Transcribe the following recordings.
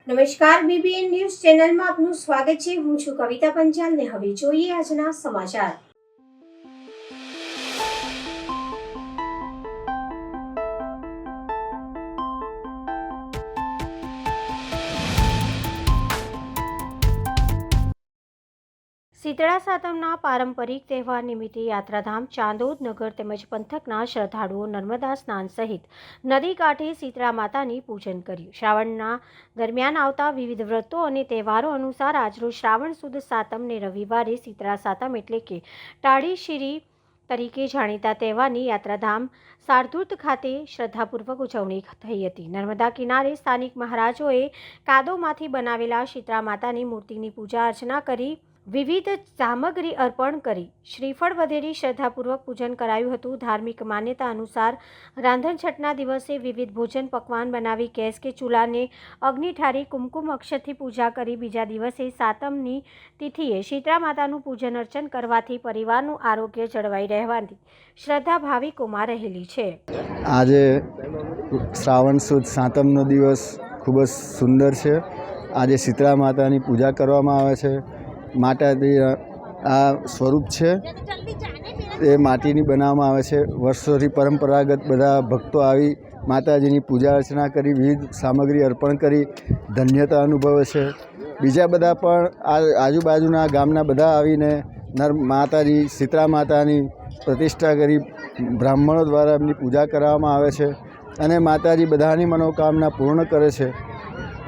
નમસ્કાર, BBN news ચેનલમાં આપનું સ્વાગત છે। હું છું કવિતા પંચાલ ને હવે જોઈએ આજના સમાચાર। શીતળા સાતમના પારંપરિક તહેવાર નિમિત્તે યાત્રાધામ ચાંદોદ નગર તેમજ પંથકના શ્રદ્ધાળુઓ નર્મદા સ્નાન સહિત નદી કાંઠે શીતળા માતાની પૂજન કર્યું। શ્રાવણના દરમિયાન આવતા વિવિધ વ્રતો અને તહેવારો અનુસાર આજરોજ શ્રાવણ સુદ સાતમને રવિવારે શીતળા સાતમ એટલે કે ટાળી શીરી તરીકે જાણીતા તહેવારની યાત્રાધામ સારધૂત ખાતે શ્રદ્ધાપૂર્વક ઉજવણી થઈ હતી। નર્મદા કિનારે સ્થાનિક મહારાજોએ કાદવમાંથી બનાવેલા શીતળા માતાની મૂર્તિની પૂજા અર્ચના કરી વિવિધ સામગ્રી અર્પણ કરી શ્રીફળ વધેરી શ્રદ્ધાપૂર્વક પૂજન કરાયું હતું। ધાર્મિક માન્યતા અનુસાર રાંધણછઠના દિવસે વિવિધ ભોજન પકવાન બનાવી ગેસ કે ચૂલાને અગ્નિ ઠારી કુમકુમ અક્ષતથી પૂજા કરી બીજા દિવસે સાતમની તિથિએ શીતળા માતાનું પૂજન અર્ચન કરવાથી પરિવારનું આરોગ્ય જળવાઈ રહેવાની શ્રદ્ધા ભાવિકોમાં રહેલી છે। આજે શ્રાવણ સુદ સાતમનો દિવસ ખૂબ જ સુંદર છે। આજે શીતળા માતાની પૂજા કરવામાં આવે છે। માતાજી આ સ્વરૂપ છે એ માટીની બનાવવામાં આવે છે। વર્ષોથી પરંપરાગત બધા ભક્તો આવી માતાજીની પૂજા અર્ચના કરી વિવિધ સામગ્રી અર્પણ કરી ધન્યતા અનુભવે છે। બીજા બધા પણ આજુબાજુના ગામના બધા આવીને માતાજી શીતળા માતાની પ્રતિષ્ઠા કરી બ્રાહ્મણો દ્વારા એમની પૂજા કરવામાં આવે છે અને માતાજી બધાની મનોકામના પૂર્ણ કરે છે।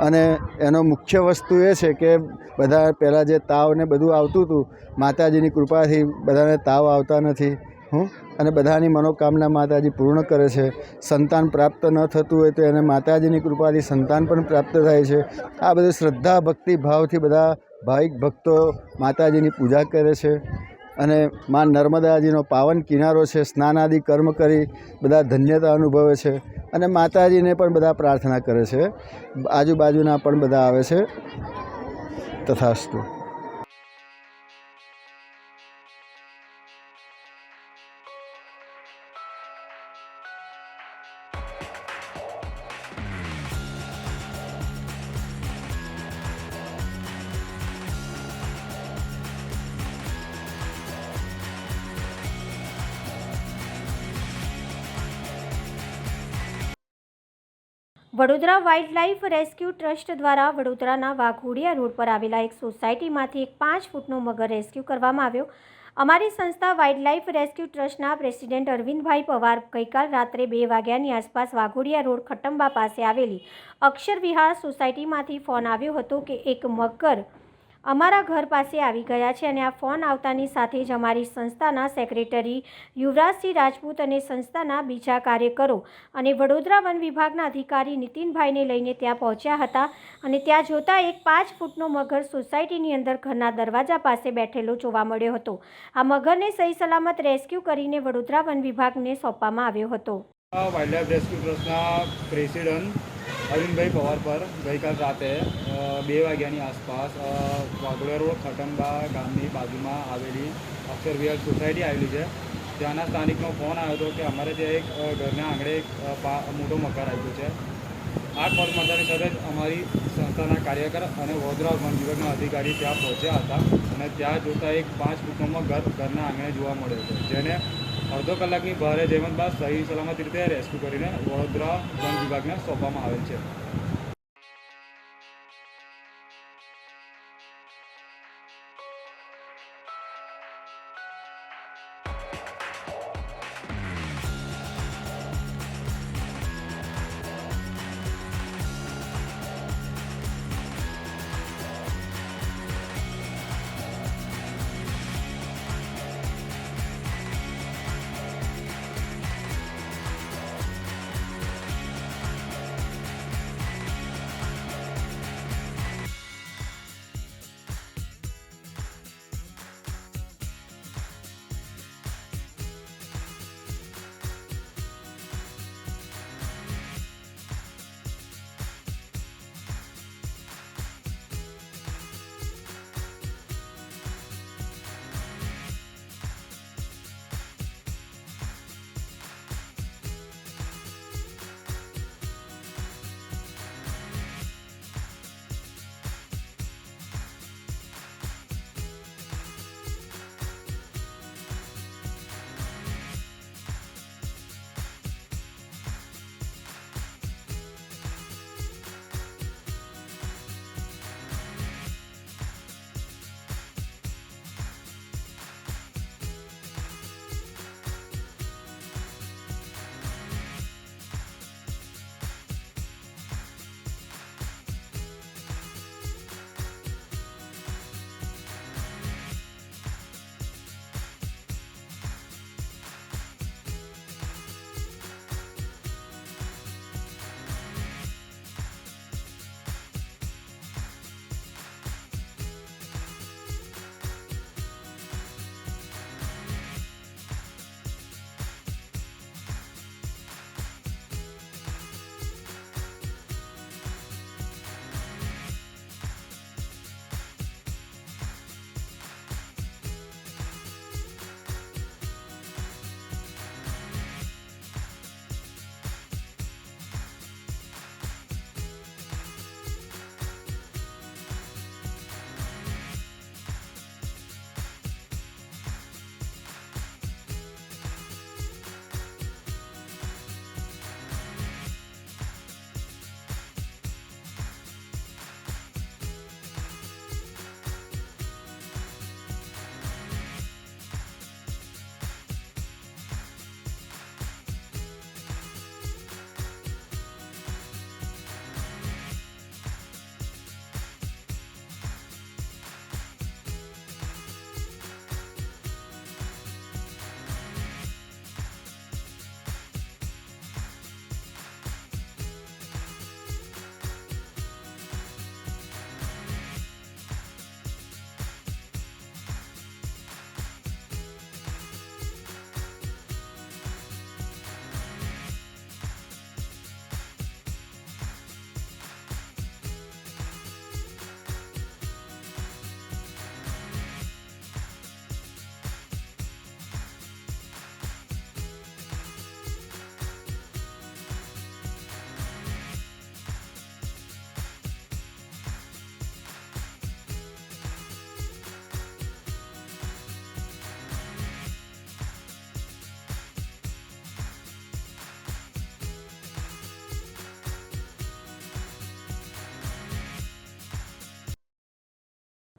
અને એનો મુખ્ય વસ્તુ એ છે કે બધા પહેલાં જે તાવ ને બધું આવતું હતું માતાજીની કૃપાથી બધાને તાવ આવતા નથી અને બધાની મનોકામના માતાજી પૂર્ણ કરે છે। સંતાન પ્રાપ્ત ન થતું હોય તો એને માતાજીની કૃપાથી સંતાન પણ પ્રાપ્ત થાય છે। આ બધું શ્રદ્ધા ભક્તિ ભાવથી બધા ભાવિક ભક્તો માતાજીની પૂજા કરે છે અને મા નર્મદાજીનો પાવન કિનારો છે। સ્નાન આદિ કર્મ કરી બધા ધન્યતા અનુભવે છે અને માતાજીને પણ બધા પ્રાર્થના કરે છે। આજુબાજુના પણ બધા આવે છે। તથાસ્તુ। Vadodara wild life rescue trust દ્વારા વડોદરાના વાઘોડિયા રોડ પર આવેલા એક સોસાયટીમાંથી એક 5 ફૂટનો મગર રેસ્ક્યુ કરવામાં આવ્યો। અમારી સંસ્થા વાઇલ્ડ લાઇફ રેસ્ક્યુ ટ્રસ્ટના પ્રેસિડેન્ટ અરવિંદભાઈ પવાર ગઈકાલ રાત્રે 2 વાગ્યાની આસપાસ વાઘોડિયા રોડ ખટંબા પાસે આવેલી અક્ષર વિહાર સોસાયટીમાંથી ફોન આવ્યો હતો કે એક મગર અમારા ઘર પાસે આવી ગયા છે અને આ ફોન આવતાની સાથે જ અમારી સંસ્થાના સેક્રેટરી યુવરાજસિંહ રાજપૂત અને સંસ્થાના બીજા કાર્યકરો અને વડોદરા વન વિભાગના અધિકારી નીતિનભાઈને લઈને ત્યાં પહોંચ્યા હતા અને ત્યાં જોતાં એક 5 ફૂટનો મગર સોસાયટીની અંદર ઘરના દરવાજા પાસે બેઠેલો જોવા મળ્યો હતો। આ મગરને સહી સલામત રેસ્ક્યુ કરીને વડોદરા વન વિભાગને સોંપવામાં આવ્યો હતો। વાઇલ્ડ લાઇફ રેસ્ક્યુ ટ્રસ્ટના પ્રેસિડેન્ટ અરવિંદભાઈ પવાર પર ગઈકાલ રાતે 2 વાગ્યાની આસપાસ વાઘોડિયા રોડ ખટંબા ગામની બાજુમાં આવેલી અક્ષર વિહાર સોસાયટી આવેલી છે ત્યાંના સ્થાનિકનો ફોન આવ્યો હતો કે અમારે ત્યાં એક ઘરના આંગણે એક મોટો મગર આવ્યો છે। આ કોલ મળતાની સાથે જ અમારી સંસ્થાના કાર્યકર અને વડોદરા વન વિભાગના અધિકારી ત્યાં પહોંચ્યા હતા અને ત્યાં જોતાં એક 5 ફૂટનો મગર ઘરના આંગણે જોવા મળ્યો હતો જેને અડધો કલાકની ભારે જહેમત બાદ સહી સલામત રીતે રેસ્ક્યુ કરીને વડોદરા વન વિભાગને સોંપવામાં આવેલ છે।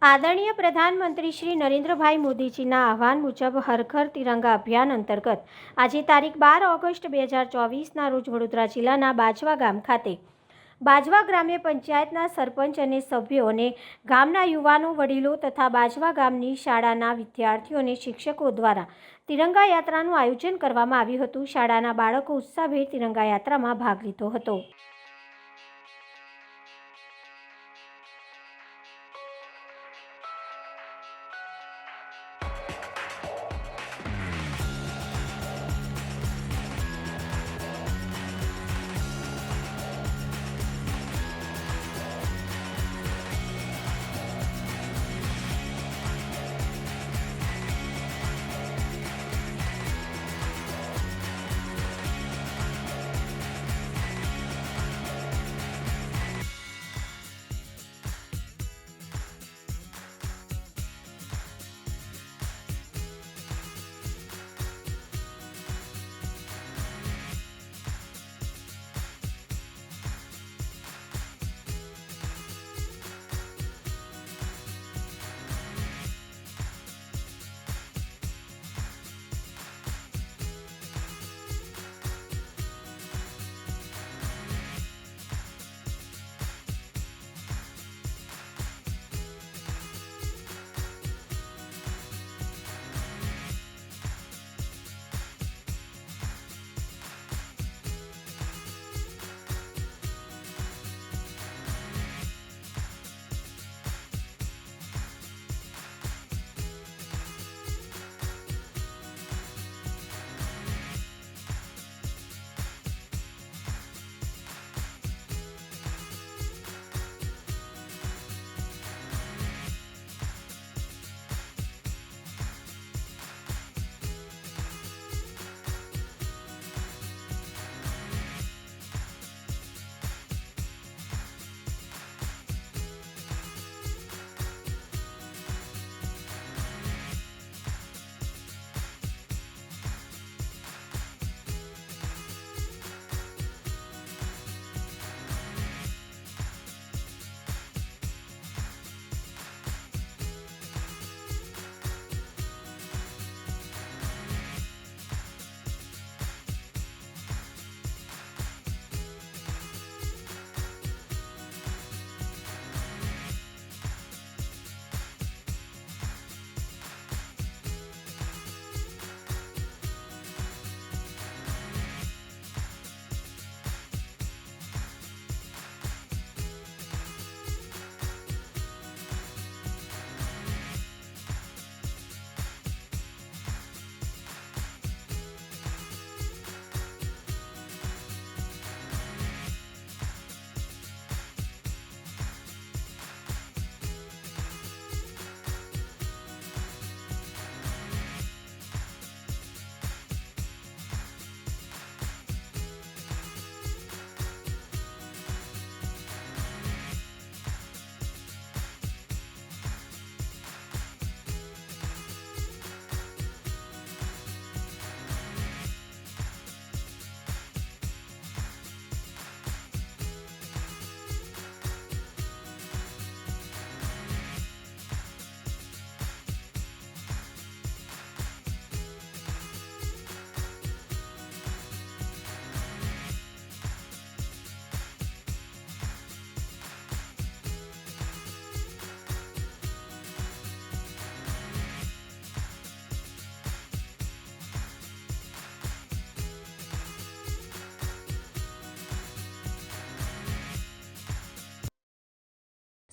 આદરણીય પ્રધાનમંત્રી શ્રી નરેન્દ્રભાઈ મોદીજીના આહવાન મુજબ હર ઘર તિરંગા અભિયાન અંતર્ગત આજે તારીખ 12 ઓગસ્ટ 2024ના રોજ વડોદરા જિલ્લાના બાજવા ગામ ખાતે બાજવા ગ્રામ્ય પંચાયતના સરપંચ અને સભ્યો અને ગામના યુવાનો વડીલો તથા બાજવા ગામની શાળાના વિદ્યાર્થીઓ અને શિક્ષકો દ્વારા તિરંગા યાત્રાનું આયોજન કરવામાં આવ્યું હતું. શાળાના બાળકો ઉત્સાહભેર તિરંગા યાત્રામાં ભાગ લીધો હતો.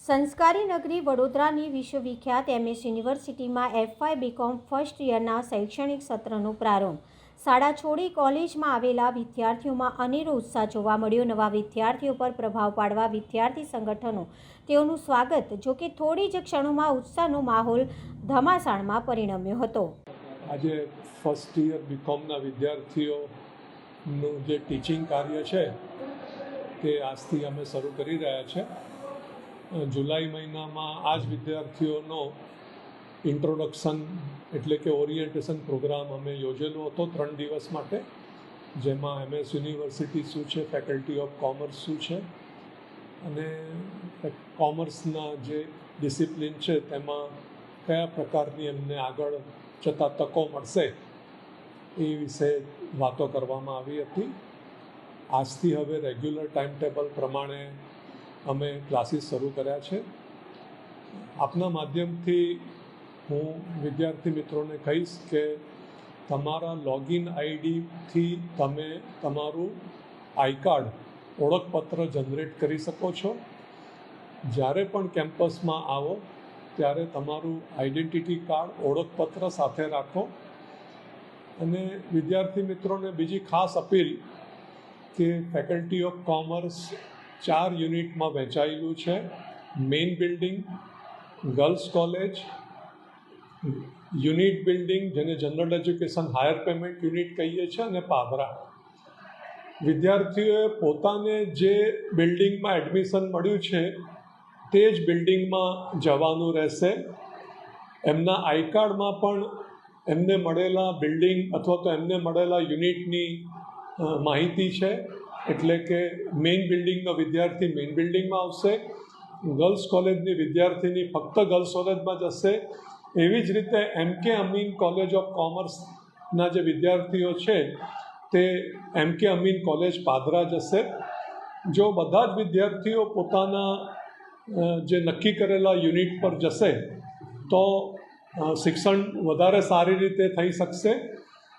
સંસ્કારી નગરી વડોદરાની વિશ્વવિખ્યાત MS યુનિવર્સિટીમાં FY BCom ફર્સ્ટ યરના શૈક્ષણિક સત્રનો પ્રારંભ. શાળા છોડી કોલેજમાં આવેલા વિદ્યાર્થીઓમાં અનેરો ઉત્સાહ જોવા મળ્યો. નવા વિદ્યાર્થીઓ પર પ્રભાવ પાડવા વિદ્યાર્થી સંગઠનો તેઓનું સ્વાગત. જોકે થોડી જ ક્ષણોમાં ઉત્સાહનો માહોલ ધમાસાણમાં પરિણમ્યો હતો. આજે ફર્સ્ટ યર બીકોમના વિદ્યાર્થીઓનું જે ટીચિંગ કાર્ય છે તે આજથી અમે શરૂ કરી રહ્યા છે. જુલાઈ મહિનામાં આ જ વિદ્યાર્થીઓનો ઇન્ટ્રોડક્શન એટલે કે ઓરિએન્ટેશન પ્રોગ્રામ અમે યોજેલો હતો 3 દિવસ માટે, જેમાં MS યુનિવર્સિટી શું છે, ફેકલ્ટી ઓફ કોમર્સ શું છે અને કોમર્સના જે ડિસિપ્લિન છે તેમાં કયા પ્રકારની એમને આગળ જતાં તકો મળશે એ વિશે વાતો કરવામાં આવી હતી. આજથી હવે રેગ્યુલર ટાઈમ ટેબલ પ્રમાણે અમે ક્લાસીસ શરૂ કર્યા છે. આપના માધ્યમથી હું વિદ્યાર્થી મિત્રોને કહીશ કે તમારા લોગિન આઈડીથી તમે તમારું આઈ કાર્ડ ઓળખપત્ર જનરેટ કરી શકો છો. જ્યારે પણ કેમ્પસમાં આવો ત્યારે તમારું આઈડેન્ટિટી કાર્ડ ઓળખપત્ર સાથે રાખો. અને વિદ્યાર્થી મિત્રોને બીજી ખાસ અપીલ કે ફેકલ્ટી ઓફ કોમર્સ 4 યુનિટમાં વહેંચાયેલું છે. Main building, girls college, unit building જેને general education higher payment unit કહીએ છીએ, અને પાદરા. વિદ્યાર્થીઓએ પોતાને જે બિલ્ડિંગમાં એડમિશન મળ્યું છે તે જ બિલ્ડિંગમાં જવાનું રહેશે. એમના આઈ કાર્ડમાં પણ એમને મળેલા બિલ્ડિંગ અથવા તો એમને મળેલા યુનિટની માહિતી છે. એટલે કે મેઇન બિલ્ડિંગનો વિદ્યાર્થી મેઇન બિલ્ડિંગમાં આવશે, ગર્લ્સ કોલેજની વિદ્યાર્થીની ફક્ત ગર્લ્સ કોલેજમાં જશે. એવી જ રીતે એમ.કે. અમીન કોલેજ ઓફ કોમર્સના જે વિદ્યાર્થીઓ છે તે એમ.કે. અમીન કોલેજ પાદરા જશે. જો બધા જ વિદ્યાર્થીઓ પોતાના જે નક્કી કરેલા યુનિટ પર જશે તો શિક્ષણ વધારે સારી રીતે થઈ શકશે.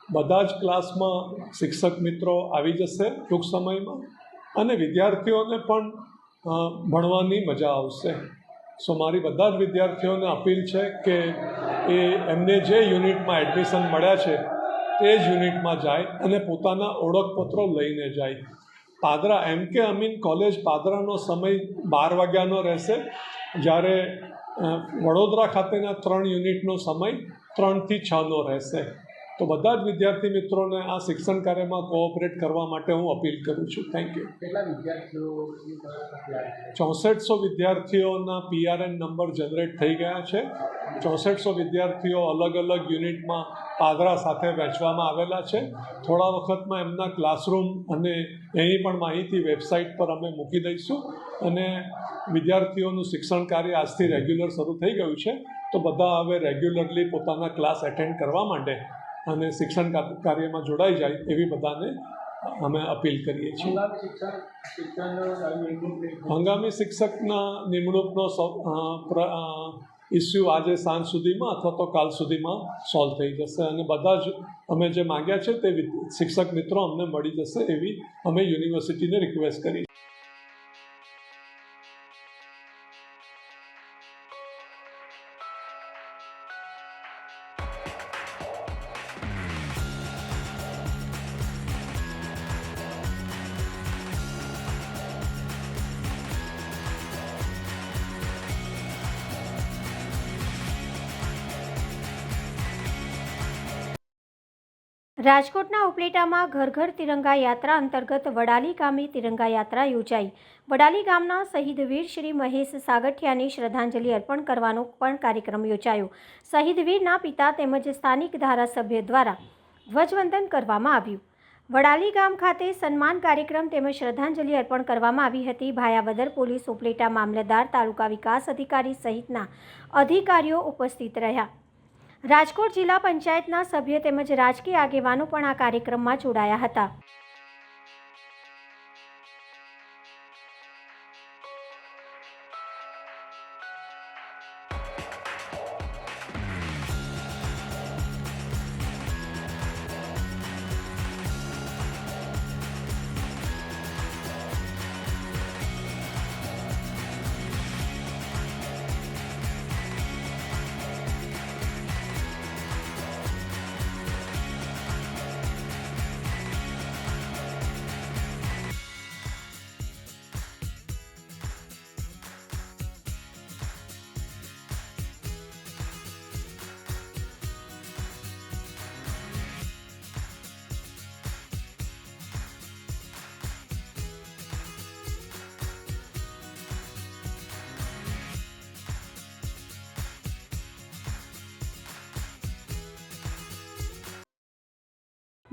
બધા જ ક્લાસમાં શિક્ષક મિત્રો આવી જશે ટૂંક સમયમાં, અને વિદ્યાર્થીઓને પણ ભણવાની મજા આવશે. સો મારી બધા જ વિદ્યાર્થીઓને અપીલ છે કે એમને જે યુનિટમાં એડમિશન મળ્યા છે તે જ યુનિટમાં જાય અને પોતાના ઓળખપત્રો લઈને જાય. પાદરા એમ.કે. અમીન કોલેજ પાદરાનો સમય 12 વાગ્યાનો રહેશે, જ્યારે વડોદરા ખાતેના 3 યુનિટનો સમય 3 થી 6નો રહેશે. તો બધા જ વિદ્યાર્થી મિત્રોને આ શિક્ષણ કાર્યમાં કોઓપરેટ કરવા માટે હું અપીલ કરું છું. Thank you. કેટલા વિદ્યાર્થીઓ 6400 વિદ્યાર્થીઓના PRN નંબર જનરેટ થઈ ગયા છે. 6400 વિદ્યાર્થીઓ અલગ અલગ યુનિટમાં પાદરા સાથે વહેંચવામાં આવેલા છે. થોડા વખતમાં એમના ક્લાસરૂમ અને એની પણ માહિતી વેબસાઇટ પર અમે મૂકી દઈશું. અને વિદ્યાર્થીઓનું શિક્ષણ કાર્ય આજથી રેગ્યુલર શરૂ થઈ ગયું છે, તો બધા હવે રેગ્યુલરલી પોતાના ક્લાસ એટેન્ડ કરવા માંડે અને શિક્ષણ કાર્યમાં જોડાઈ જાય એવી બધાને અમે અપીલ કરીએ છીએ. હંગામી શિક્ષકના નિમણૂકનો ઇસ્યુ આજે સાંજ સુધીમાં અથવા તો કાલ સુધીમાં સોલ્વ થઈ જશે, અને બધા જ અમે જે માગ્યા છે તે શિક્ષક મિત્રો અમને મળી જશે એવી અમે યુનિવર્સિટીને રિક્વેસ્ટ કરી. રાજકોટના ઉપલેટામાં ઘર ઘર તિરંગા યાત્રા અંતર્ગત વડાલી ગામે તિરંગા યાત્રા યોજાઈ. વડાલી ગામના શહીદ વીર શ્રી મહેશ સાગઠિયાને શ્રદ્ધાંજલિ અર્પણ કરવાનો પણ કાર્યક્રમ યોજાયો. શહીદ વીરના પિતા તેમજ સ્થાનિક ધારાસભ્ય દ્વારા ધ્વજવંદન કરવામાં આવ્યું. વડાલી ગામ ખાતે સન્માન કાર્યક્રમ તેમજ શ્રદ્ધાંજલિ અર્પણ કરવામાં આવી હતી. ભાયાવદર પોલીસ ઉપલેટા મામલતદાર, તાલુકા વિકાસ અધિકારી સહિતના અધિકારીઓ ઉપસ્થિત રહ્યા. રાજકોટ જિલ્લા પંચાયતના સભ્ય તેમજ રાજકીય આગેવાનો પણ આ કાર્યક્રમમાં જોડાયા હતા.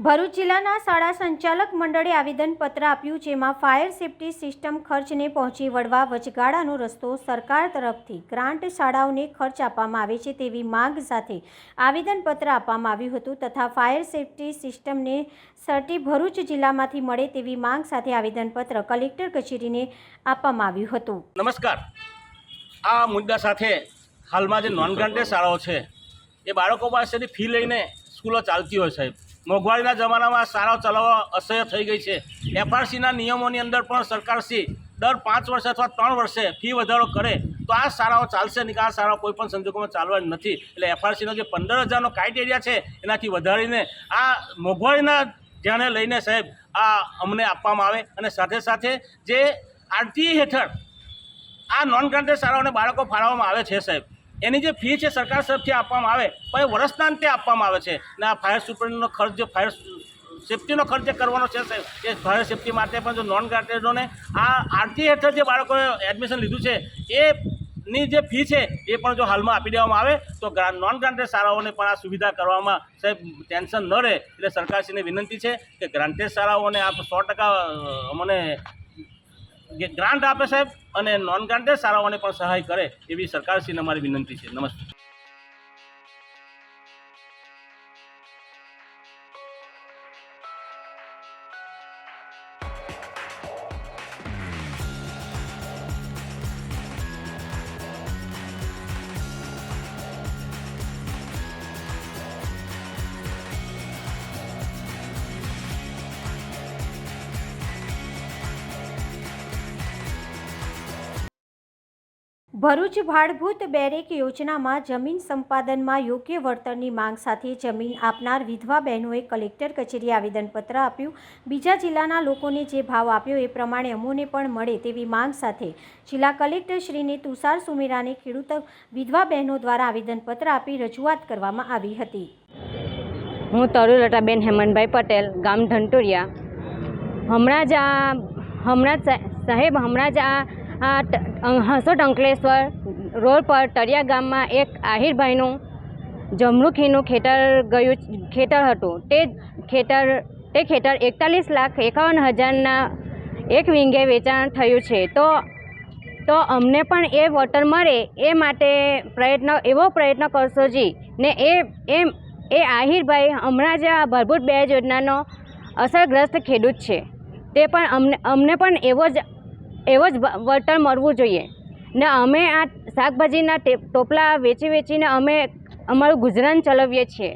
ભરૂચ જિલ્લાના શાળા સંચાલક મંડળે આવેદનપત્ર આપ્યું, જેમાં ફાયર સેફટી સિસ્ટમ ખર્ચને પહોંચી વળવા વચગાળાનો રસ્તો સરકાર તરફથી ગ્રાન્ટ શાળાઓને ખર્ચ આપવામાં આવે છે તેવી માંગ સાથે આવેદનપત્ર આપવામાં આવ્યું હતું તથા ફાયર સેફટી સિસ્ટમને સર્ટી ભરૂચ જિલ્લામાંથી મળે તેવી માંગ સાથે આવેદનપત્ર કલેક્ટર કચેરીને આપવામાં આવ્યું હતું. નમસ્કાર. આ મુદ્દા સાથે હાલમાં જે નોન ગ્રાન્ટેડ શાળાઓ છે એ બાળકો પાસેથી ફી લઈને સ્કૂલો ચાલતી હોય સાહેબ. મોંઘવારીના જમાનામાં શાળાઓ ચલાવવા અસહ્ય થઈ ગઈ છે. એફઆરસીના નિયમોની અંદર પણ સરકારશ્રી દર 5 વર્ષે અથવા 3 વર્ષે ફી વધારો કરે તો આ શાળાઓ ચાલશે નહીં, કે આ શાળાઓ કોઈ પણ સંજોગોમાં ચાલવાની નથી. એટલે એફઆરસીનો જે 15,000નો ક્રાઇટેરિયા છે એનાથી વધારીને આ મોંઘવારીના ધ્યાને લઈને સાહેબ આ અમને આપવામાં આવે અને સાથે સાથે જે આરટીઈ હેઠળ આ નોન ગ્રાન્ટેડ શાળાઓને બાળકો ફાળવવામાં આવે છે સાહેબ, એની જે ફી છે સરકાર તરફથી આપવામાં આવે પણ એ વર્ષના અંતે આપવામાં આવે છે. અને આ ફાયર સુપરનો ખર્ચ, જે ફાયર સેફ્ટીનો ખર્ચ જે કરવાનો છે સાહેબ, એ ફાયર સેફ્ટી માટે પણ જો નોન ગ્રાન્ટેડોને આ આરટી હેઠળ જે બાળકોએ એડમિશન લીધું છે એની જે ફી છે એ પણ જો હાલમાં આપી દેવામાં આવે તો નોન ગ્રાન્ટેડ શાળાઓને પણ આ સુવિધા કરવામાં સાહેબ ટેન્શન ન રહે. એટલે સરકારશ્રીને વિનંતી છે કે ગ્રાન્ટેડ શાળાઓને આપ 100% અમને ગ્રાન્ટ આપે સાહેબ અને નોન ગ્રાન્ટેડ શાળાઓને પણ સહાય કરે એવી સરકારશ્રીને અમારી વિનંતી છે. નમસ્તે. ભરૂચ ભાડભૂત બેરેક યોજનામાં જમીન સંપાદનમાં યોગ્ય વળતરની માંગ સાથે જમીન આપનાર વિધવા બહેનોએ કલેક્ટર કચેરીએ આવેદનપત્ર આપ્યું. બીજા જિલ્લાના લોકોને જે ભાવ આપ્યો એ પ્રમાણે અમોને પણ મળે તેવી માંગ સાથે જિલ્લા કલેક્ટરશ્રીને તુષાર સુમેરાને ખેડૂત વિધવા બહેનો દ્વારા આવેદનપત્ર આપી રજૂઆત કરવામાં આવી હતી. હું તરુલતાબેન હેમંતભાઈ પટેલ, ગામ ધંટુરિયા. હમણાં જ હસોટ અંકલેશ્વર રોડ પર તળિયા ગામમાં એક આહિરભાઈનું જમરૂખીનું ખેતર હતું. તે ખેતર 41,51,000ના એક વીંગે વેચાણ થયું છે. તો અમને પણ એ વળતર મળે એ માટે પ્રયત્ન કરશો જી. ને એ આહિરભાઈ હમણાં જ આ ભાડભૂત બેરેક યોજનાનો અસરગ્રસ્ત ખેડૂત છે. તે પણ અમને પણ એવો જ વળતર મળવું જોઈએ. ને અમે આ શાકભાજીના ટોપલા વેચીને અમે અમારું ગુજરાન ચલાવીએ છીએ.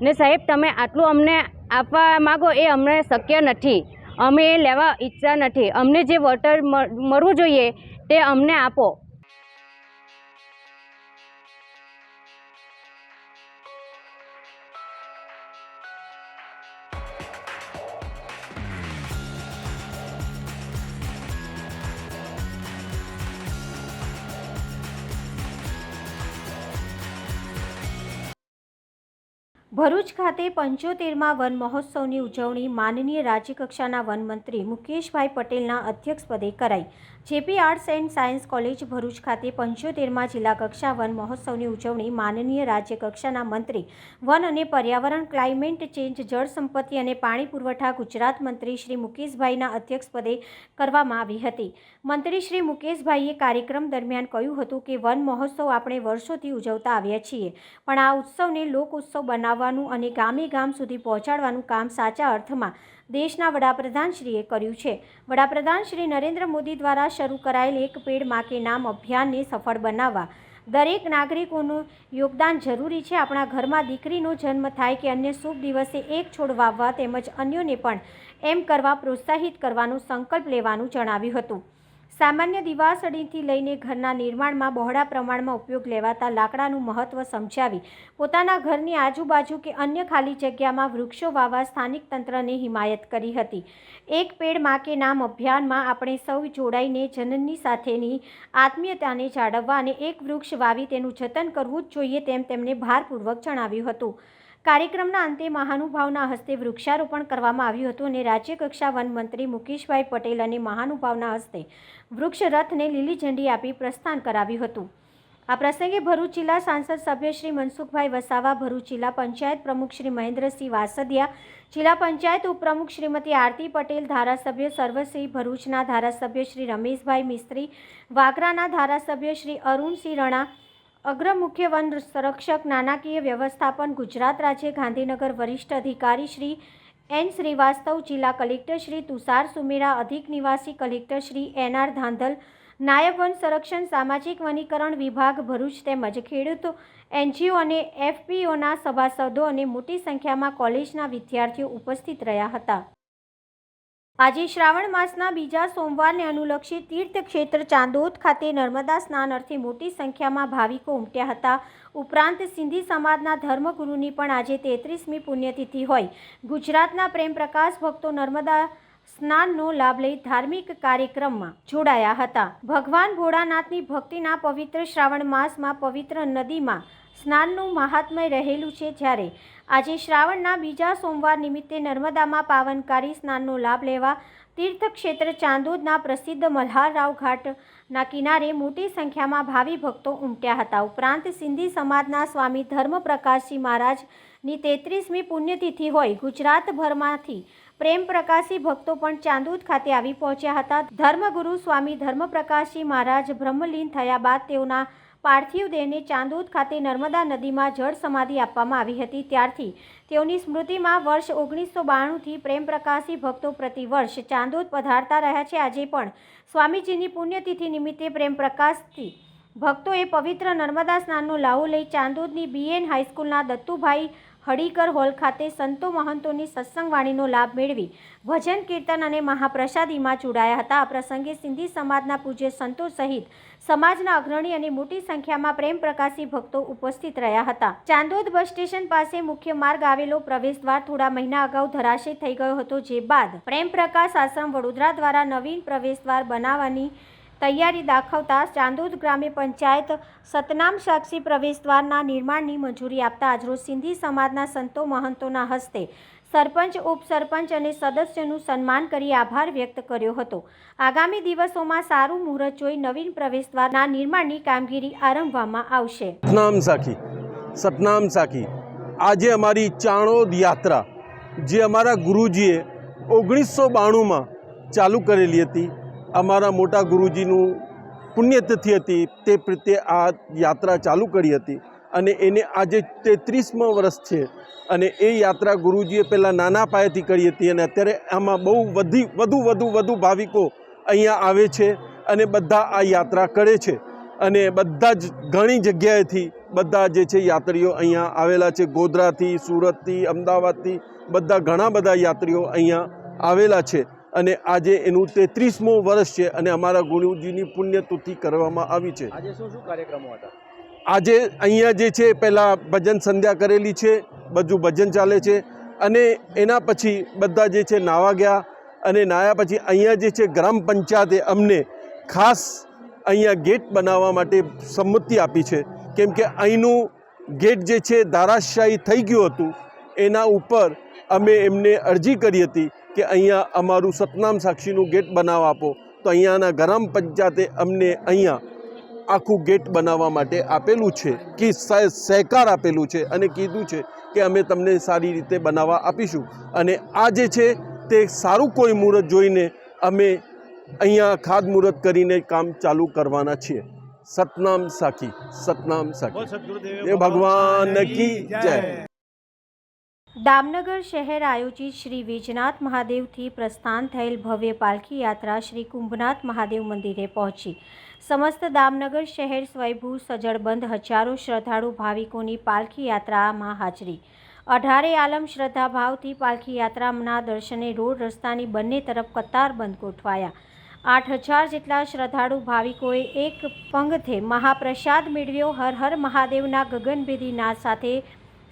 ને સાહેબ તમે આટલું અમને આપવા માગો એ અમને શક્ય નથી. અમે એ લેવા ઈચ્છતા નથી. અમને જે વળતર મળવું જોઈએ તે અમને આપો. ભરૂચ ખાતે 75મા વન મહોત્સવની ઉજવણી માનનીય રાજ્યકક્ષાના વનમંત્રી મુકેશભાઈ પટેલના અધ્યક્ષપદે કરાઈ. JP arts and science college Bharuch ખાતે 75મા જિલ્લા કક્ષા વન મહોત્સવની ઉજવણી માનનીય રાજ્યકક્ષાના મંત્રી વન અને પર્યાવરણ, ક્લાઇમેટ ચેન્જ, જળ સંપત્તિ અને પાણી પુરવઠા ગુજરાત મંત્રી શ્રી મુકેશભાઈના અધ્યક્ષપદે કરવામાં આવી હતી. મંત્રી શ્રી મુકેશભાઈએ કાર્યક્રમ દરમિયાન કહ્યું હતું કે વન મહોત્સવ આપણે વર્ષોથી ઉજવતા આવ્યા છીએ, પણ આ ઉત્સવને લોક ઉત્સવ બનાવવાનું અને ગામે ગામ સુધી પહોંચાડવાનું કામ સાચા અર્થમાં દેશના વડાપ્રધાનશ્રીએ કર્યું છે. વડાપ્રધાન શ્રી નરેન્દ્ર મોદી દ્વારા શરૂ કરાયેલ એક પેડ માં કે નામ અભિયાનને સફળ બનાવવા દરેક નાગરિકોનું યોગદાન જરૂરી છે. આપણા ઘરમાં દીકરીનો જન્મ થાય કે અન્ય શુભ દિવસે એક છોડ વાવવા તેમજ અન્યોને પણ એમ કરવા પ્રોત્સાહિત કરવાનો સંકલ્પ લેવાનું જણાવ્યું હતું. સામાન્ય દિવાસળીથી લઈને ઘરના નિર્માણમાં બહોળા પ્રમાણમાં ઉપયોગ લેવાતા લાકડાનું મહત્ત્વ સમજાવી પોતાના ઘરની આજુબાજુ કે અન્ય ખાલી જગ્યામાં વૃક્ષો વાવવા સ્થાનિક તંત્રને હિમાયત કરી હતી. એક પેડ માં કે નામ અભિયાનમાં આપણે સૌ જોડાઈને જનની સાથેની આત્મીયતાને જાળવવા અને એક વૃક્ષ વાવી તેનું જતન કરવું જ જોઈએ તેમ તેમણે ભારપૂર્વક જણાવ્યું હતું. કાર્યક્રમના અંતે મહાનુભાવના હસ્તે વૃક્ષારોપણ કરવામાં આવ્યું હતું અને રાજ્યકક્ષા વનમંત્રી મુકેશભાઈ પટેલ અને મહાનુભાવના હસ્તે વૃક્ષ રથને લીલી ઝંડી આપી પ્રસ્થાન કરાવ્યું હતું. આ પ્રસંગે ભરૂચ જિલ્લા સાંસદ સભ્ય શ્રી મનસુખભાઈ વસાવા, ભરૂચ જિલ્લા પંચાયત પ્રમુખ શ્રી મહેન્દ્રસિંહ વાસદિયા, જિલ્લા પંચાયત ઉપપ્રમુખ શ્રીમતી આરતી પટેલ, ધારાસભ્ય સર્વશ્રી ભરૂચના ધારાસભ્ય શ્રી રમેશભાઈ મિસ્ત્રી, વાગરાના ધારાસભ્ય શ્રી અરુણસિંહ રણા, અગ્ર મુખ્ય વન સંરક્ષક નાણાકીય વ્યવસ્થાપન ગુજરાત રાજ્ય ગાંધીનગર વરિષ્ઠ અધિકારી શ્રી એન શ્રીવાસ્તવ, જિલ્લા કલેક્ટર શ્રી તુષાર સુમેરા, અધિક નિવાસી કલેક્ટર શ્રી એન.આર. ધાંધલ, નાયબ વન સંરક્ષણ સામાજિક વનીકરણ વિભાગ ભરૂચ તેમજ ખેડૂતો, NGO અને FPOના સભાસદો અને મોટી સંખ્યામાં કોલેજના વિદ્યાર્થીઓ ઉપસ્થિત રહ્યા હતા. આજે શ્રાવણ માસના બીજા સોમવારને અનુલક્ષી તીર્થક્ષેત્ર ચાંદોદ ખાતે નર્મદા સ્નાન અર્થે મોટી સંખ્યામાં ભાવિકો ઉમટ્યા હતા. ઉપરાંત સિંધી સમાજના ધર્મગુરુની પણ આજે 33મી પુણ્યતિથિ હોય ગુજરાતના પ્રેમ પ્રકાશ ભક્તો નર્મદા સ્નાનનો લાભ લઈ ધાર્મિક કાર્યક્રમમાં જોડાયા હતા. ભગવાન ભોળાનાથની ભક્તિના પવિત્ર શ્રાવણ માસમાં પવિત્ર નદીમાં સ્નાનનું મહાત્મ્ય રહેલું છે. જ્યારે આજે શ્રાવણના બીજા સોમવાર નિમિત્તે નર્મદામાં પાવનકારી સ્નાનનો લાભ લેવા તીર્થક્ષેત્ર ચાંદોદના પ્રસિદ્ધ મલ્હારરાવ ઘાટના કિનારે મોટી સંખ્યામાં ભાવિ ભક્તો ઉમટ્યા હતા. ઉપરાંત સિંધી સમાજના સ્વામી ધર્મપ્રકાશજી મહારાજની 33મી પુણ્યતિથિ હોય ગુજરાતભરમાંથી પ્રેમ પ્રકાશી ભક્તો પણ ચાંદોદ ખાતે આવી પહોંચ્યા હતા. ધર્મગુરુ સ્વામી ધર્મપ્રકાશજી મહારાજ બ્રહ્મલીન થયા બાદ તેઓના પાર્થિવ દેહને ચાંદોદ ખાતે નર્મદા નદીમાં જળ સમાધિ આપવામાં આવી હતી. ત્યારથી તેઓની સ્મૃતિમાં વર્ષ 1992થી પ્રેમ પ્રકાશી ભક્તો પ્રતિવર્ષ ચાંદોદ પધારતા રહ્યા છે. આજે પણ સ્વામીજીની પુણ્યતિથિ નિમિત્તે પ્રેમ પ્રકાશથી ભક્તોએ પવિત્ર નર્મદા સ્નાનનો લાવો લઈ ચાંદોદની BN હાઈસ્કૂલના દત્તુભાઈ હડીકર હોલ ખાતે સંતો મહંતોની સત્સંગ વાણીનો લાભ મેળવી ભજન કીર્તન અને મહાપ્રસાદીમાં જોડાયા હતા. આ પ્રસંગે સિંધી સમાજના પૂજ્ય સંતો સહિત સમાજના અગ્રણી અને મોટી સંખ્યામાં પ્રેમ પ્રકાશી ભક્તો ઉપસ્થિત રહ્યા હતા. ચાંદોદ બસ સ્ટેશન પાસે મુખ્ય માર્ગ આવેલો પ્રવેશદ્વાર થોડા મહિના અગાઉ ધરાશય થઈ ગયો હતો, જે બાદ પ્રેમ પ્રકાશ આશ્રમ વડોદરા દ્વારા નવીન પ્રવેશદ્વાર બનાવવાની તૈયારી દાખવતા ચાંદોદ ગ્રામ્ય પંચાયત સતનામ સાક્ષી પ્રવેશદ્વારના નિર્માણની મંજૂરી આપતા આજરોજ સિંધી સમાજના સંતો મહંતોના હસ્તે સરપંચ, ઉપસરપંચ અને સદસ્યોનું સન્માન કરી આભાર વ્યક્ત કર્યો હતો. આગામી દિવસોમાં સારું મુહૂર્ત જોઈ નવીન પ્રવેશદ્વારના નિર્માણની કામગીરી આરંભવામાં આવશે. સતનામ સાખી આજે અમારી ચાણોદ યાત્રા જે અમારા ગુરુજીએ 1992માં ચાલુ કરેલી હતી, અમારા મોટા ગુરુજીનું પુણ્યતિથિ હતી, તે પ્રત્યે આ યાત્રા ચાલુ કરી હતી અને એને આજે 33મા વર્ષ છે. અને એ યાત્રા ગુરુજીએ પહેલાં નાના પાયેથી કરી હતી અને અત્યારે આમાં બહુ વધુ ભાવિકો અહીંયા આવે છે અને બધા આ યાત્રા કરે છે. અને બધા જ ઘણી જગ્યાએથી બધા જે છે યાત્રીઓ અહીંયા આવેલા છે. ગોધરાથી, સુરતથી, અમદાવાદથી ઘણા બધા યાત્રીઓ અહીંયા આવેલા છે. અને આજે એનું 33મું વર્ષ છે અને અમારા ગુરુજીની પુણ્યતિથિ કરવામાં આવી છે. આજે શું કાર્યક્રમો હતા? આજે અહીંયા જે છે પહેલાં ભજન સંધ્યા કરેલી છે, બધું ભજન ચાલે છે અને એના પછી બધા જે છે નાવા ગયા અને નાયા પછી અહીંયા જે છે ગ્રામ પંચાયતે અમને ખાસ અહીંયા ગેટ બનાવવા માટે સંમતિ આપી છે. કેમ કે અહીંનું ગેટ જે છે ધારાશાયી થઈ ગયું હતું, એના ઉપર અમે એમને અરજી કરી હતી કે અહીંયા અમારું સતનામ સાક્ષીનું ગેટ બનાવવા આપો. તો અહીંયાના ગ્રામ પંચાયતે અમને અહીંયા આખું ગેટ બનાવવા માટે આપેલું છે કે સહકાર આપેલું છે અને કીધું છે કે અમે તમને સારી રીતે બનાવવા આપીશું. અને આ જે છે તે સારું કોઈ મુહૂર્ત જોઈને અમે અહીંયા ખાતમુહૂર્ત કરીને કામ ચાલુ કરવાના છીએ. સતનામ સાખી, સતનામ સાખી. એ ભગવાન કી જય. દામનગર શહેર આયોજિત શ્રી વીજનાથ મહાદેવથી પ્રસ્થાન થયેલ ભવ્ય પાલખી યાત્રા શ્રી કુંભનાથ મહાદેવ મંદિરે પહોંચી. સમસ્ત દામનગર શહેર સ્વયંભૂ સજળબંધ હજારો શ્રદ્ધાળુ ભાવિકોની પાલખી યાત્રામાં હાજરી. 18 આલમ શ્રદ્ધાભાવથી પાલખી યાત્રાના દર્શને રોડ રસ્તાની બંને તરફ કતારબંધ ગોઠવાયા. 8000 જેટલા શ્રદ્ધાળુ ભાવિકોએ એક પંગથે મહાપ્રસાદ મેળવ્યો. હર હર મહાદેવના ગગનભેદી નાદ સાથે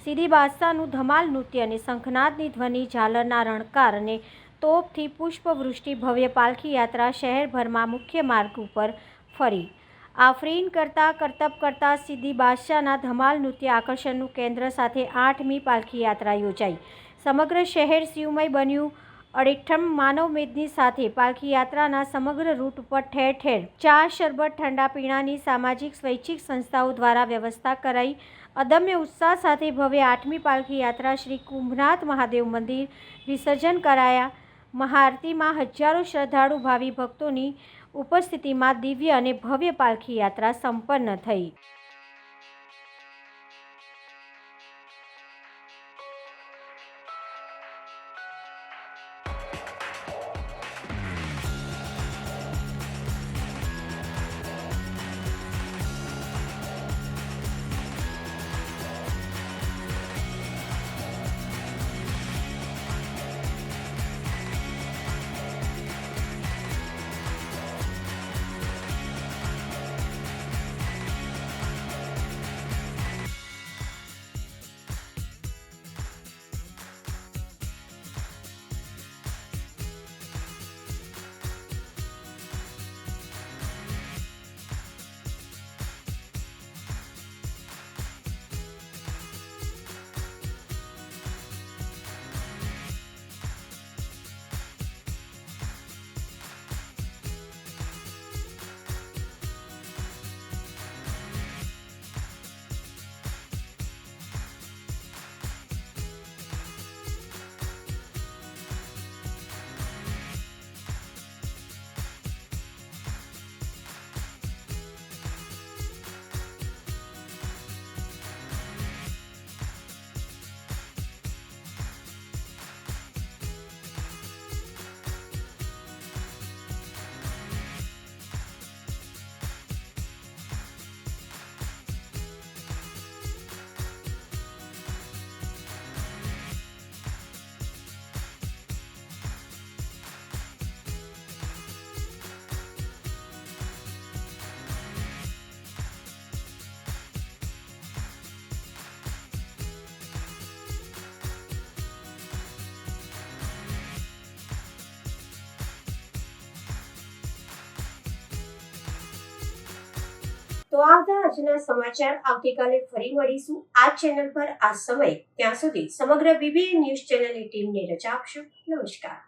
સીધી બાદશાહનું ધમાલ નૃત્ય અને શંખનાદની ધ્વનિ, ઝાલરના રણકાર અને તોપથી પુષ્પવૃષ્ટિ ભવ્ય પાલખી યાત્રા શહેરભરમાં મુખ્ય માર્ગ ઉપર ફરી. આફરીન કરતા સીધી બાદશાહના ધમાલ નૃત્ય આકર્ષણનું કેન્દ્ર સાથે 8મી પાલખી યાત્રા યોજાઈ. સમગ્ર શહેર શિવમય બન્યું. અડીઠમ માનવ મેદની સાથે પાલખી યાત્રાના સમગ્ર રૂટ ઉપર ઠેર ઠેર ચા, શરબત, ઠંડા પીણાની સામાજિક સ્વૈચ્છિક સંસ્થાઓ દ્વારા વ્યવસ્થા કરાઈ અદમ્ય ઉત્સાહ સાથે ભવ્ય 8મી પાલખી યાત્રા શ્રી કુંભનાથ મહાદેવ મંદિર વિસર્જન કરાયા. મહાઆરતીમાં હજારો શ્રદ્ધાળુ ભાવિ ભક્તોની ઉપસ્થિતિમાં દિવ્ય અને ભવ્ય પાલખી યાત્રા સંપન્ન થઈ. તો આ હતા આજના સમાચાર. આવતીકાલે ફરી મળીશું આ ચેનલ પર આ સમય. ત્યાં સુધી સમગ્ર BBN ન્યૂઝ ચેનલની ટીમને રજા આપશો. નમસ્કાર.